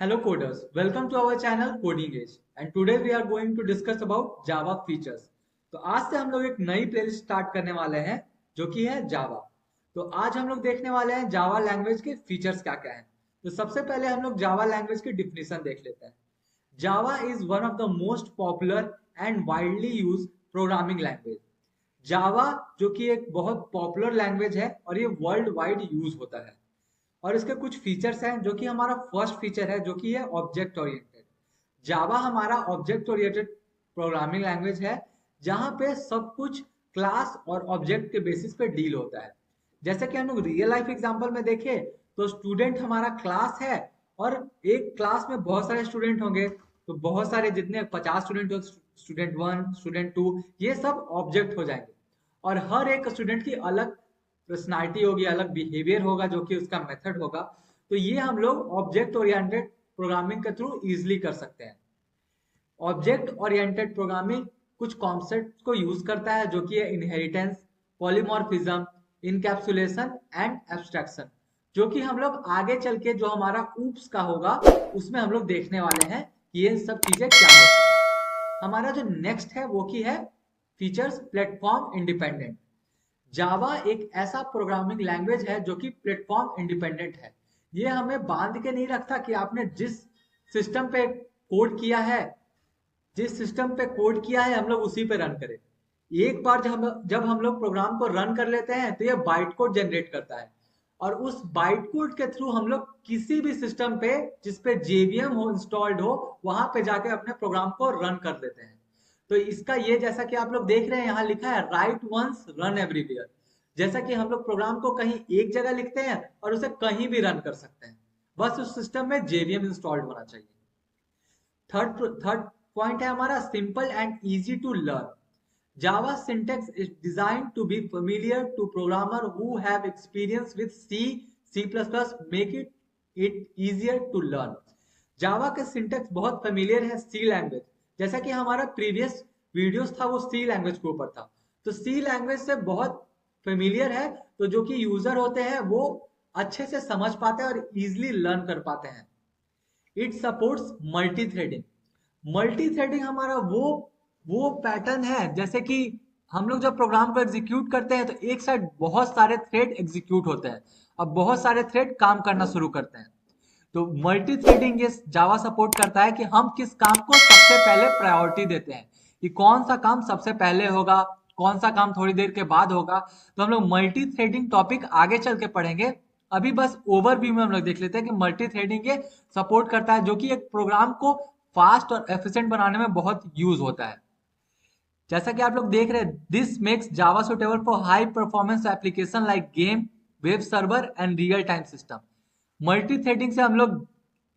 Hello coders, welcome to our channel Coding Age and today we are going to discuss about Java features। तो आज से हम लोग एक नई प्लेलिस्ट स्टार्ट करने वाले हैं जो कि है जावा। तो आज हम लोग देखने वाले हैं जावा लैंग्वेज के फीचर्स क्या क्या हैं। तो सबसे पहले हम लोग जावा लैंग्वेज की डिफिनेशन देख लेते हैं। Java is one of the most popular and widely use programming language. Java जो कि एक बहुत पॉपुलर लैंग्वेज है और ये वर्ल्ड वाइड यूज होता है। और इसके कुछ फीचर्स हैं जो कि हमारा फर्स्ट फीचर है जो कि है ऑब्जेक्ट ओरिएंटेड। जावा हमारा ऑब्जेक्ट ओरिएंटेड प्रोग्रामिंग लैंग्वेज है जहां पे सब कुछ क्लास और ऑब्जेक्ट के बेसिस पे डील होता है। जैसे कि हम लोग रियल लाइफ एग्जांपल में देखें तो स्टूडेंट हमारा क्लास है और एक क्लास में बहुत सारे स्टूडेंट होंगे। तो बहुत सारे जितने 50 स्टूडेंट हो, स्टूडेंट वन स्टूडेंट टू, ये सब ऑब्जेक्ट हो जाएंगे और हर एक स्टूडेंट की अलग पर्सनालिटी होगी, अलग बिहेवियर होगा जो कि उसका मेथड होगा। तो ये हम लोग ऑब्जेक्ट ओरिएंटेड प्रोग्रामिंग के थ्रू इजिली कर सकते हैं। ऑब्जेक्ट ओरिएंटेड प्रोग्रामिंग कुछ कॉन्सेप्ट को यूज करता है जो कि है inheritance, polymorphism, encapsulation and abstraction, जो कि हम लोग आगे चल के जो हमारा ऊप्स का होगा उसमें हम लोग देखने वाले हैं कि ये सब चीजें क्या होती हैं। हमारा जो नेक्स्ट है वो की है फीचर्स प्लेटफॉर्म इंडिपेंडेंट। जावा एक ऐसा प्रोग्रामिंग लैंग्वेज है जो कि प्लेटफॉर्म इंडिपेंडेंट है। ये हमें बांध के नहीं रखता कि आपने जिस सिस्टम पे कोड किया है, जिस सिस्टम पे कोड किया है हम लोग उसी पे रन करें। एक बार जब हम लोग प्रोग्राम को रन कर लेते हैं तो ये बाइट कोड जनरेट करता है और उस बाइट कोड के थ्रू हम लोग किसी भी सिस्टम पे जिस पे जेवीएम हो इंस्टॉल्ड हो वहां पे जाके अपने प्रोग्राम को रन कर देते हैं। तो इसका ये जैसा कि आप लोग देख रहे हैं यहाँ लिखा है राइट वंस रन एवरीवेयर। जैसा कि हम लोग प्रोग्राम को कहीं एक जगह लिखते हैं और उसे कहीं भी रन कर सकते हैं, बस उस सिस्टम में जेवीएम इंस्टॉल्ड होना चाहिए। थर्ड पॉइंट है हमारा simple and easy to learn. Java syntax is designed to be familiar to programmer who have experience with C++, make it easier to learn। जावा का सिंटेक्स बहुत फेमिलियर है सी language. जैसा कि हमारा प्रीवियस वीडियोस था वो सी लैंग्वेज के ऊपर था, तो सी लैंग्वेज से बहुत फेमिलियर है। तो जो कि यूजर होते हैं वो अच्छे से समझ पाते हैं और इजिली लर्न कर पाते हैं। It supports multi threading. Multi threading हमारा वो पैटर्न है जैसे कि हम लोग जब प्रोग्राम को एग्जीक्यूट करते हैं तो एक साइड बहुत सारे थ्रेड एग्जीक्यूट होते हैं, अब बहुत सारे थ्रेड काम करना शुरू करते हैं। तो मल्टी थ्रेडिंग ये जावा सपोर्ट करता है कि हम किस काम को सबसे पहले प्रायोरिटी देते हैं, कि कौन सा काम सबसे पहले होगा, कौन सा काम थोड़ी देर के बाद होगा। तो हम लोग मल्टी थ्रेडिंग टॉपिक आगे चल के पढ़ेंगे। अभी बस ओवरव्यू में हम लोग देख लेते हैं कि मल्टी थ्रेडिंग ये सपोर्ट करता है जो कि एक प्रोग्राम को फास्ट और एफिशिएंट बनाने में बहुत यूज होता है। जैसा कि आप लोग देख रहे हैं, this makes Java suitable for high performance application like game, web server and real time system. Multi threading से हम लोग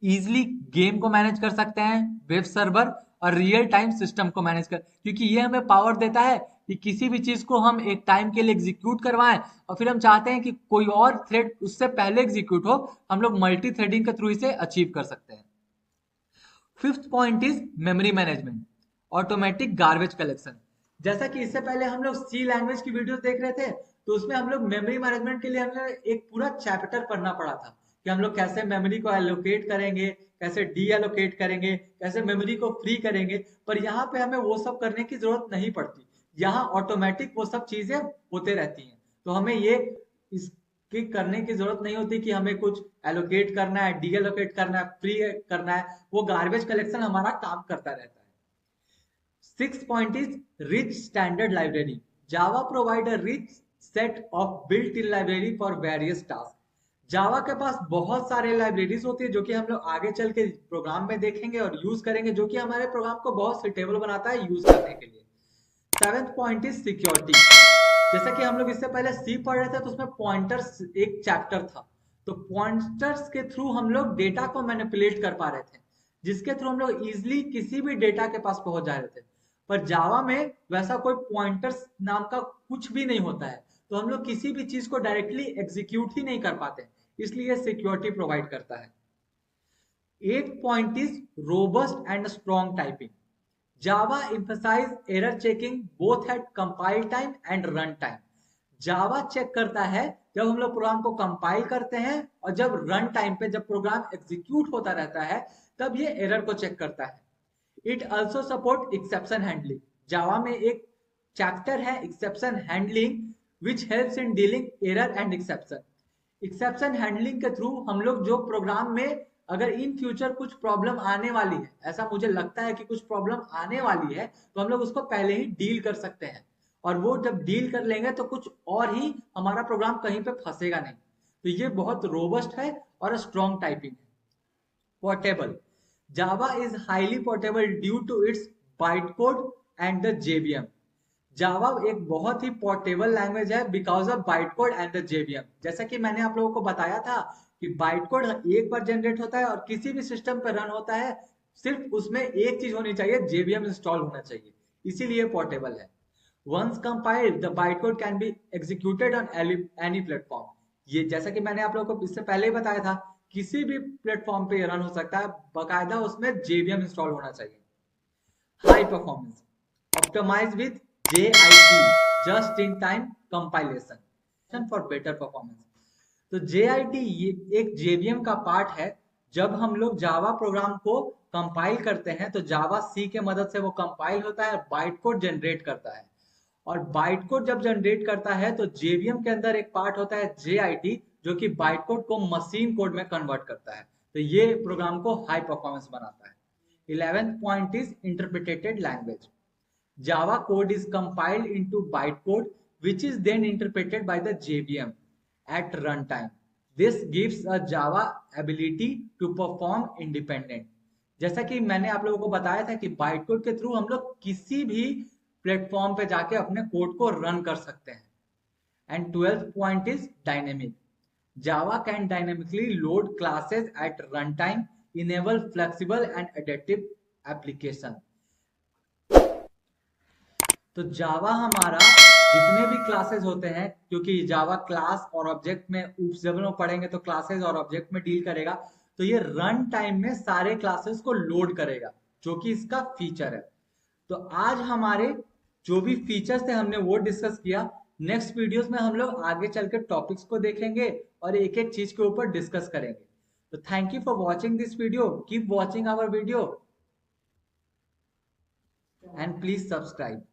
इजिली गेम को मैनेज कर सकते हैं, वेब सर्वर और रियल टाइम सिस्टम को मैनेज कर, क्योंकि ये हमें पावर देता है कि किसी भी चीज को हम एक टाइम के लिए एग्जीक्यूट करवाएं और फिर हम चाहते हैं कि कोई और थ्रेड उससे पहले एग्जीक्यूट हो, हम लोग मल्टी थ्रेडिंग के थ्रू इसे अचीव कर सकते हैं। Fifth point is memory management, automatic garbage collection. जैसा कि इससे पहले हम लोग सी लैंग्वेज की वीडियोस देख रहे थे तो उसमें हम लोग मेमोरी मैनेजमेंट के लिए हमें एक पूरा चैप्टर पढ़ना पड़ा था कि हम लोग कैसे मेमोरी को एलोकेट करेंगे, कैसे डी एलोकेट करेंगे, कैसे मेमोरी को फ्री करेंगे। पर यहाँ पे हमें वो सब करने की जरूरत नहीं पड़ती, यहाँ ऑटोमेटिक वो सब चीजें होते रहती हैं। तो हमें ये इसकी करने की जरूरत नहीं होती कि हमें कुछ एलोकेट करना है, डी एलोकेट करना है, फ्री करना है, वो गार्बेज कलेक्शन हमारा काम करता रहता है। Sixth point is rich standard library. Java provide a rich set of built-in library for various tasks. जावा के पास बहुत सारे लाइब्रेरीज होती है जो कि हम लोग आगे चल के प्रोग्राम में देखेंगे और यूज करेंगे, जो कि हमारे प्रोग्राम को बहुत सुटेबल बनाता है यूज करने के लिए। Seventh point is security. जैसा कि हम लोग इससे पहले सी पढ़ रहे थे तो उसमें पॉइंटर्स एक चैप्टर था। तो पॉइंटर्स के थ्रू हम लोग डेटा को मैनिपुलेट कर पा रहे थे, जिसके थ्रू हम लोग इजिली किसी भी डेटा के पास पहुंच जा रहे थे। पर जावा में वैसा कोई पॉइंटर्स नाम का कुछ भी नहीं होता है, तो हम लोग किसी भी चीज को डायरेक्टली एग्जीक्यूट ही नहीं कर पाते, इसलिए सिक्योरिटी प्रोवाइड करता है। Eight point is robust and strong typing. Java emphasize error checking both at compile time and run time. Java check करता है जब हम लोग प्रोग्राम को कंपाइल करते हैं और जब रन टाइम पे जब प्रोग्राम एग्जीक्यूट होता रहता है तब ये एरर को चेक करता है। It also support exception handling. Java में एक चैप्टर है exception handling which helps in dealing error and exception. Exception handling के थ्रू हम लोग जो प्रोग्राम में अगर इन फ्यूचर कुछ प्रॉब्लम आने वाली है, ऐसा मुझे लगता है कि कुछ प्रॉब्लम आने वाली है, तो हम लोग उसको पहले ही डील कर सकते हैं और वो जब डील कर लेंगे तो कुछ और ही हमारा प्रोग्राम कहीं पे फंसेगा नहीं। तो ये बहुत रोबस्ट है और स्ट्रॉन्ग टाइपिंग है। Portable. Java is highly portable due to its bytecode and the JVM. Java एक बहुत ही पोर्टेबल लैंग्वेज है because of bytecode and the JVM. जैसा कि मैंने आप लोगों को बताया था कि बाइटकोड एक बार जनरेट होता है और किसी भी सिस्टम पर रन होता है, सिर्फ उसमें एक चीज होनी चाहिए, जेवीएम इंस्टॉल होना चाहिए, इसीलिए पोर्टेबल है। Once compiled, the bytecode can be executed on any platform. ये जैसा कि मैंने आप लोगों को इससे पहले ही बताया था, किसी भी प्लेटफॉर्म पे रन हो सकता है, बकायदा उसमें JVM इंस्टॉल होना चाहिए। High performance, optimise with JIT, just in time compilation for better performance. तो JIT ये एक JVM का पार्ट है। जब हम लोग जावा प्रोग्राम को कंपाइल करते हैं तो जावा सी के मदद से वो कंपाइल होता है, बाइट कोड जनरेट करता है और बाइट कोड जब जनरेट करता है तो जेवीएम के अंदर एक पार्ट होता है JIT जो कि बाइट कोड को मशीन कोड में कन्वर्ट करता है। तो ये प्रोग्राम को हाई परफॉर्मेंस बनाता है। 11th point is interpreted language. Java code is compiled into bytecode which is then interpreted by the JVM at runtime. This gives a Java ability to perform independent. जैसा कि मैंने आप लोगों को बताया था कि बाइटकोड के थ्रू हम लोग किसी भी प्लेटफॉर्म पे जाके अपने कोड को रन कर सकते हैं। And 12th point is dynamic. Java can dynamically load classes at runtime, enable flexible and adaptive application. तो जावा हमारा जितने भी क्लासेस होते हैं, क्योंकि जावा क्लास और ऑब्जेक्ट में जब हम पढ़ेंगे तो क्लासेस और ऑब्जेक्ट में डील करेगा, तो ये रन टाइम में सारे क्लासेस को लोड करेगा जो कि इसका फीचर है। तो आज हमारे जो भी फीचर्स थे हमने वो डिस्कस किया। नेक्स्ट वीडियोस में हम लोग आगे चल के टॉपिक्स को देखेंगे और एक एक चीज के ऊपर डिस्कस करेंगे। तो thank you for watching this video, keep watching our video and please subscribe.